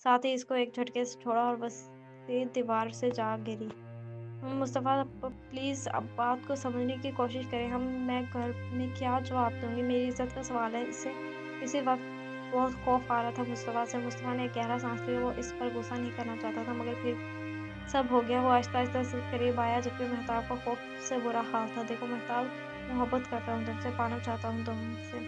साथ ही इसको एक झटके से छोड़ा और बस से दीवार से जा गिरी। मुस्तफ़ा प्लीज़ अब बात को समझने की कोशिश करें। मैं घर में क्या जवाब दूँगी? मेरी इज़्ज़त का सवाल है। इससे इसी वक़्त बहुत खौफ़ आ रहा था मुस्तफ़ा से। मुस्तफ़ा ने एक गहरा साँस लिया। वो इस पर गुस्सा नहीं करना चाहता था, मगर फिर सब हो गया। वो आहिस्ता-आहिस्ता से करीब आया, जबकि मेहताब का खौफ से बुरा हाल था। देखो मेहताब, मोहब्बत करता हूँ तुमसे, पाना चाहता हूँ तुमसे।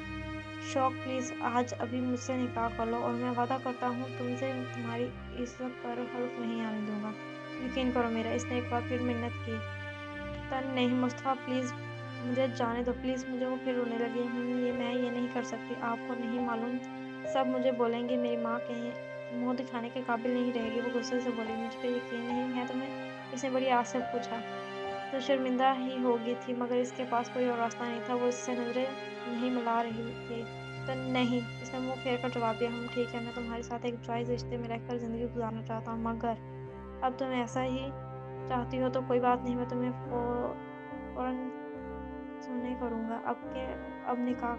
शौक प्लीज़ आज अभी मुझसे निकाह कर लो और मैं वादा करता हूँ तुमसे तुम्हारी इज़्ज़त पर हर्फ नहीं आने दूँगा। यकीन करो मेरा। इसने एक बार फिर मिन्नत की। नहीं मुस्तफ़ा प्लीज़ मुझे जाने दो प्लीज़। मुझे वो फिर रोने लगी। मैं ये नहीं कर सकती। आपको नहीं मालूम सब मुझे बोलेंगे। मेरी माँ कहीं मुँह दिखाने के काबिल नहीं रहेगी। वो गुस्से से बोली, मुझ पे यकीन नहीं है तुम्हें? इसने बड़ी आस से पूछा। तो शर्मिंदा ही हो गई थी, मगर इसके पास कोई और रास्ता नहीं था। वो इससे नज़रें नहीं मिला रही थी। तो नहीं, इसने मुँह फेर कर जवाब दिया। ठीक है, मैं तुम्हारे साथ एक जायज़ रिश्ते में रहकर ज़िंदगी गुज़ारना चाहता हूँ, मगर अब तुम ऐसा ही चाहती हो तो कोई बात नहीं। मैं तुम्हें फ़ौरन सुने करूँगा। अब निकाह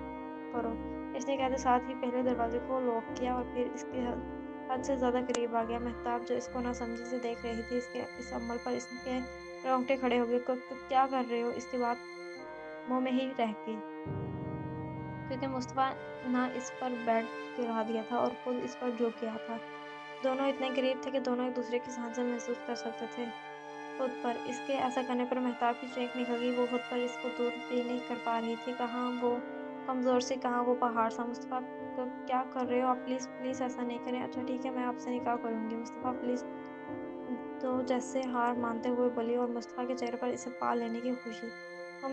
करो। इसने कहते साथ ही पहले दरवाज़े को लॉक किया और फिर इसके हद से ज़्यादा करीब आ गया। मेहताब जो इसको नासमझी से देख रही थी, इसके इस अमल पर इसके रोंगटे खड़े हो गए। क्या कर रहे हो? इसकी बात मुँह में ही रह गई, क्योंकि मुस्तफ़ा ना इस पर बेड गिरा दिया था और खुद इस पर झुक गया था। दोनों इतने करीब थे कि दोनों एक-दूसरे की सांसें महसूस कर सकते थे। खुद पर इसके ऐसा करने पर मेहताब की चीख निकल गई। वो खुद पर इसको दूर भी नहीं कर पा रही थी। कहाँ वो कमज़ोर सी, कहाँ वो पहाड़ सा। मुस्तफ़ा क्या कर रहे हो आप? प्लीज़ प्लीज़ ऐसा नहीं करें। अच्छा ठीक है, मैं आपसे निकाह करूँगी। मुस्तफ़ा प्लीज़। तो जैसे हार मानते हुए बोली, और मुस्तफ़ा के चेहरे पर इसे पा लेने की खुशी।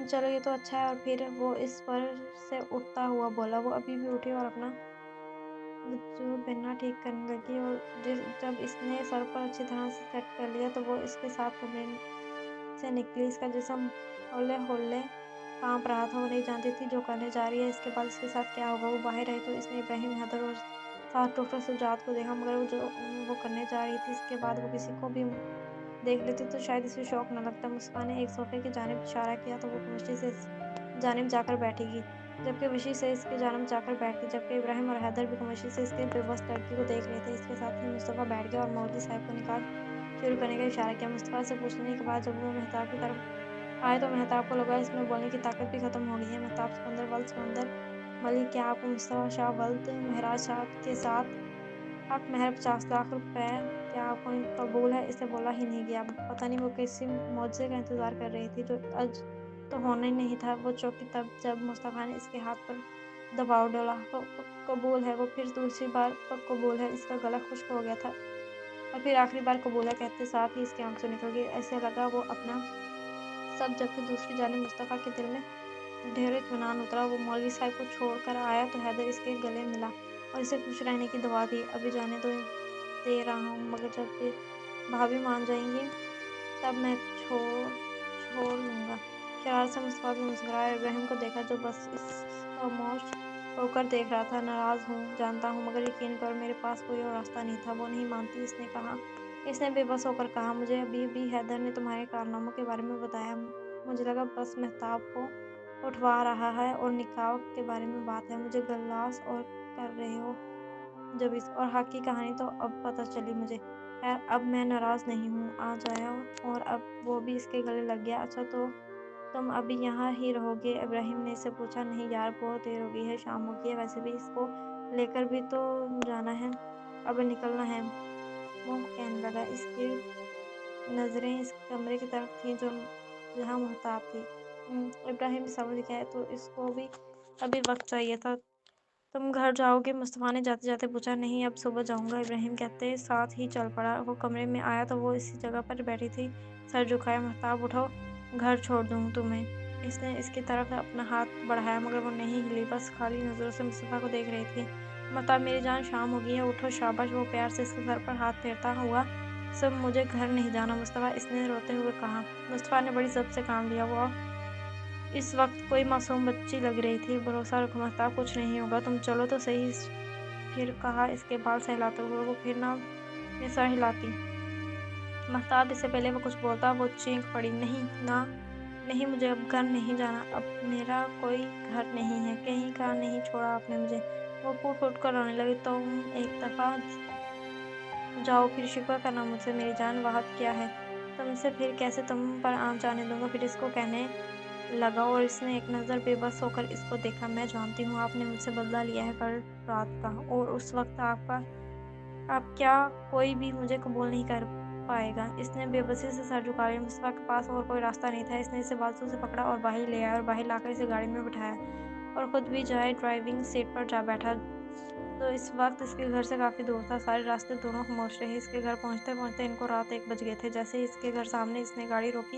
चलो ये तो अच्छा है। और फिर वो इस पर से उठता हुआ बोला। वो अभी भी उठी और अपना वजूद बनना ठीक करने लगी, और जब इसने सर पर अच्छी तरह से सेट कर लिया तो वो इसके साथ कमरे से निकली। इसका जिस्म हौले-हौले काँप रहा था। वो नहीं जानती थी जो करने जा रही है, इसके बाद इसके साथ क्या होगा। वो बाहर आई तो इसने इब्राहिम, हैदर और साथ डॉक्टर सुजात को देखा, मगर वो करने जा रही थी, इसके बाद वो किसी को भी देख लेती तो शायद इसे शौक न लगता। मुस्कान ने एक सोफ़े की जानिब इशारा किया तो वो खामोशी से इस जानिब जाकर बैठेगी, जबकि वशी से इसकी जानिब जाकर बैठ गई, जबकि इब्राहिम और हैदर भी खामोशी से इसके बेबस लड़की को देख रहे थे। इसके साथ ही मुस्तफ़ा बैठ गया और मौलवी साहब को निकाह शुरू करने का इशारा किया। मुस्तफ़ा से पूछने के बाद जब वो मेहताब की तरफ आए तो मेहताब को लगा इसमें बोलने की ताकत भी ख़त्म हो गई है। मेहताब सिकंदर वल्द सिकंदर मलिक, क्या आपको मुस्तफ़ा शाह वल्द महराज शाह के साथ हक महर 50 लाख रुपए क्या आपको कबूल है? इसे बोला ही नहीं गया। पता नहीं वो किसी मौज़े का इंतज़ार कर रही थी, जो आज तो होना ही नहीं था। वो चौंकी तब जब मुस्तफ़ा ने इसके हाथ पर दबाव डाला। कबूल है। वो फिर दूसरी बार कबूल है। इसका गला खुश्क हो गया था और फिर आखिरी बार कबूल है कहते साथ ही इसकी आँसू निकल गए। ऐसे लगा वो अपना सब, जबकि दूसरी जानिब मुस्तफ़ा के दिल में ढेर इत्मीनान उतरा। वो मौलवी साहब को छोड़कर आया तो हैदर इसके गले मिला और इसे खुश रहने की दुआ दी। अभी जाने दे रहा हूँ, मगर जब भाभी मान जाएंगी तब मैं छोड़ लूँगा। शरारत से मुस्तफ़ा भी मुस्कुराया। इब्राहिम को देखा, जो बस इस खामोश होकर देख रहा था। नाराज़ हूँ जानता हूँ, मगर यकीन करो मेरे पास कोई और रास्ता नहीं था। वो नहीं मानती, इसने कहा। इसने बेबस होकर कहा, मुझे अभी भी हैदर ने तुम्हारे कारनामों के बारे में बताया। मुझे लगा बस मेहताब को उठवा रहा है और निकाह के बारे में बात है। मुझे गल्लास और कर रहे हो जब इस और हक की कहानी तो अब पता चली मुझे। खैर अब मैं नाराज़ नहीं हूँ, आ जाया। और अब वो भी इसके गले लग गया। अच्छा तो तुम अभी यहाँ ही रहोगे? इब्राहिम ने इससे पूछा। नहीं यार, बहुत देर हो गई है, शाम हो गई है, वैसे भी इसको लेकर भी तो जाना है, अब निकलना है। वो कहने लगा। इसकी नज़रें इस कमरे की तरफ थीं जो जहाँ महताब थी। इब्राहिम समझ गया तो इसको भी अभी वक्त चाहिए था। तुम घर जाओगे? मुस्तफ़ा ने जाते-जाते पूछा। नहीं, अब सुबह जाऊँगा, इब्राहिम कहते साथ ही चल पड़ा। वो कमरे में आया तो वो इसी जगह पर बैठी थी, सर झुकाए। महताब उठो, घर छोड़ दूँ तुम्हें। इसने इसकी तरफ अपना हाथ बढ़ाया, मगर वो नहीं हिली, बस खाली नज़रों से मुस्तफ़ा को देख रही थी। महताब मेरी जान, शाम हो गई है, उठो। शाबाश। वो प्यार से इसके सर पर हाथ फेरता हुआ। सब मुझे घर नहीं जाना मुस्तफ़ा, इसने रोते हुए कहा। मुस्तफ़ा ने बड़ी ज़ब्त से काम लिया। वो इस वक्त कोई मासूम बच्ची लग रही थी। भरोसा रखो महताब, कुछ नहीं होगा, तुम चलो तो सही। फिर कहा इसके बाल सहलाते हुए। वो फिर ना ये सर हिलाती। महताब इससे पहले वो कुछ बोलता वो चीख पड़ी। नहीं ना, नहीं, मुझे अब घर नहीं जाना। अब मेरा कोई घर नहीं है, कहीं का नहीं छोड़ा आपने मुझे। वो फूट फूट कर रोने लगी। तुम एक दफ़ा जाओ फिर शिकवा करना मुझसे मेरी जान, वहाद क्या है तुमसे, फिर कैसे तुम पर आँच आने दूँगा। फिर इसको कहने लगा और इसने एक नज़र बेबस होकर इसको देखा। मैं जानती हूँ आपने मुझसे बदला लिया है कल रात का, और उस वक्त आप क्या कोई भी मुझे कबूल नहीं कर पाएगा। इसने बेबसी से सर झुका लिया। मुस्तफ़ा के पास और कोई रास्ता नहीं था। इसने इसे बाजू से पकड़ा और बाहर ले आया और बाहर लाकर इसे गाड़ी में बिठाया और खुद भी जाए ड्राइविंग सीट पर जा बैठा। तो इस वक्त इसके घर से काफ़ी दूर था। सारे रास्ते दोनों खामोश रहे। इसके घर पहुंचते पहुंचते इनको रात 1 बज गए थे। जैसे ही इसके घर सामने इसने गाड़ी रोकी,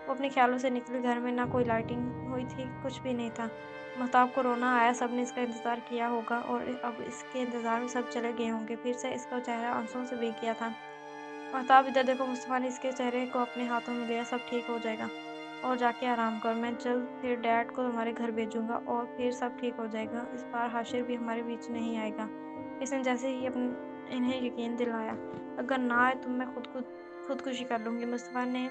वो अपने ख्यालों से निकली। घर में ना कोई लाइटिंग हुई थी, कुछ भी नहीं था। महताब को रोना आया। सबने इसका इंतज़ार किया होगा और अब इसके इंतज़ार में सब चले गए होंगे। फिर से इसका चेहरा आंसुओं से भीग गया था। महताब इधर देखो। मुस्तफ़ा ने इसके चेहरे को अपने हाथों में लिया। सब ठीक हो जाएगा और जाके आराम करो। मैं जल्द फिर डैड को तुम्हारे घर भेजूंगा और फिर सब ठीक हो जाएगा। इस बार हाशिर भी हमारे बीच नहीं आएगा। इसने जैसे ही इन्हें यकीन दिलाया। अगर ना आए तो मैं खुदकुशी कर लूँगी। मुस्तफ़ा ने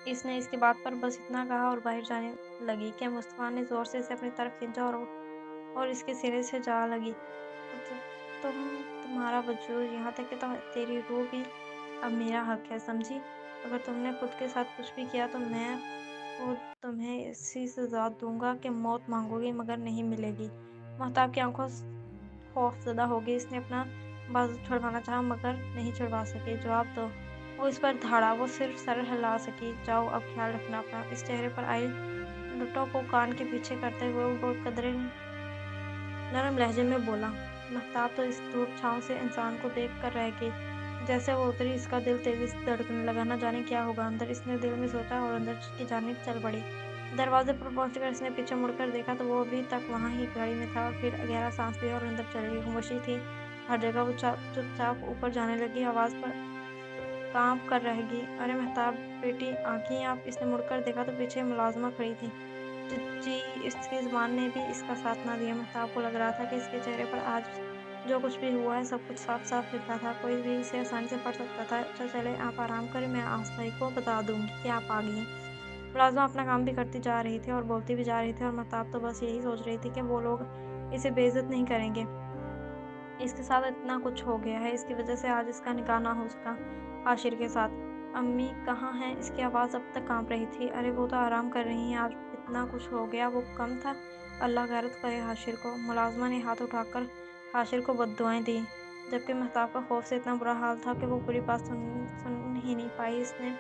इसने इसकी बात पर बस इतना कहा और बाहर जाने लगी कि मुस्तफ़ा ने ज़ोर से इसे अपनी तरफ खींचा और इसके सिरे से जा लगी। तो तुम्हारा वजूद, यहाँ तक कि तेरी रूह भी अब मेरा हक है, समझी। अगर तुमने खुद के साथ कुछ भी किया तो मैं खुद तुम्हें ऐसी सजा दूंगा कि मौत मांगोगी मगर नहीं मिलेगी। महताब की आंखों खौफज़दा हो गई। इसने अपना बाजू छुड़वाना चाहा मगर नहीं छुड़वा सकी। जवाब दो। वो इस पर धाड़ा। वो सिर्फ सर हिला सकी। जाओ, अब ख्याल रखना अपना। इस चेहरे पर आई लुटों को कान के पीछे करते हुए वो कदरे नरम लहजे में बोला। महताब तो इस धूप छाँव से इंसान को देख कर रह गई। जैसे वो उतरी, इसका दिल तेजी से धड़कने लगा। न जाने क्या होगा अंदर, इसने दिल में सोचा और अंदर की जानिब चल पड़ी। दरवाजे पर पहुंचकर इसने पीछे मुड़कर देखा तो वो अभी तक वहां ही गाड़ी में था। और फिर गहरा सांस लिया और अंदर चली गई। खामोशी थी हर जगह। वो चुपचाप ऊपर जाने लगी। आवाज पर कांप कर रह गई। अरे महताब बेटी, आंखें आप। इसने मुड़कर देखा तो पीछे मुलाजमा खड़ी थी। जी। इसकी ज़ुबान ने भी इसका साथ ना दिया। महताब को लग रहा था कि इसके चेहरे पर आज जो कुछ भी हुआ है सब कुछ साफ साफ लिखा था। कोई भी इसे आसानी से पढ़ सकता था। अच्छा चले, आप आराम करें, मैं आस भाई को बता दूंगी कि आप आ गई हैं। मुलाज़िमा अपना काम भी करती जा रही थी और बोलती भी जा रही थी और महताब तो बस यही सोच रही थी कि वो लोग इसे बेइज्जत नहीं करेंगे। इसके साथ इतना कुछ हो गया है, इसकी वजह से आज इसका निकाह ना हो सका हाशिर के साथ। अम्मी कहाँ हैं? इसकी आवाज़ अब तक कांप रही थी। अरे वो तो आराम कर रही हैं। आज इतना कुछ हो गया, वो कम था? अल्लाह गैरत करे हाशिर को। मुलाज़िमा ने हाथ उठाकर हाशिर को बद्दुआएं दी, जबकि महताब का खौफ से इतना बुरा हाल था कि वो पूरी बात सुन ही नहीं पाई। इसने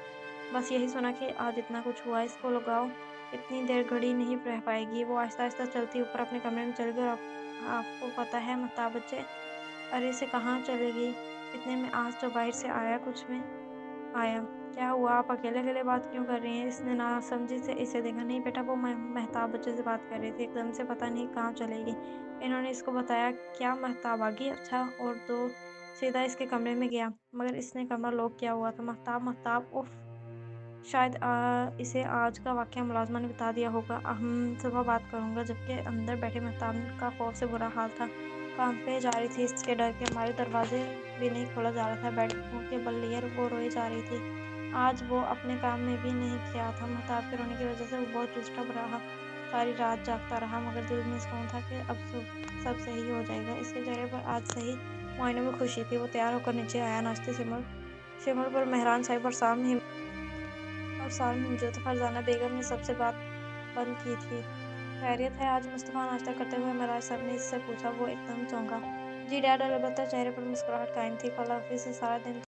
बस यही सुना कि आज इतना कुछ हुआ, इसको लगाओ, इतनी देर घड़ी नहीं रह पाएगी। वो आहिस्ता आहिस्ता चलती ऊपर अपने कमरे में चली गई। और आपको पता है महताब बच्चे, अरे इसे कहाँ चलेगी इतने में आज तो बाहर से आया। कुछ में आया। क्या हुआ? आप अकेले अकेले बात क्यों कर रही हैं? इसने नासमझी से इसे देखा। नहीं बेटा, वो महताब बच्चे से बात कर रही थी। एकदम से पता नहीं कहाँ चलेगी। इन्होंने इसको बताया क्या? महताब आ गई? अच्छा। और तो सीधा इसके कमरे में गया, मगर इसने कमरा लॉक किया हुआ था। महताब महताब उफ। शायद इसे आज का वाक़या मुलाज़िमा ने बता दिया होगा। हम सुबह बात करूँगा। जबकि अंदर बैठे महताब का खौफ से बुरा हाल था। कांपे जा रही थी इसके डर के मारे। दरवाज़े भी नहीं खोला जा रहा था। बेड के बल लिए वो रोई जा रही थी। आज वो अपने काम में भी नहीं किया था। महताब के रोने की वजह से वो बहुत डिस्टर्ब रहा। सारी रात जागता रहा, मगर दिल में सुकून था कि अब सब सही हो जाएगा। इसके चेहरे पर आज सही मायनों में खुशी थी। वो तैयार होकर नीचे आया। नाश्ते सिमर पर मेहरान साहिब और सामने मौजूद फरजाना बेगम ने सबसे बात बंद की थी। खैरियत है? आज मुस्तफ़ा नाश्ता करते हुए महराज साहब ने इससे पूछा। वो एकदम चौंका। जी डैड। अलबत्ता चेहरे पर मुस्कुराहट कायम थी। कल ऑफिस से सारा दिन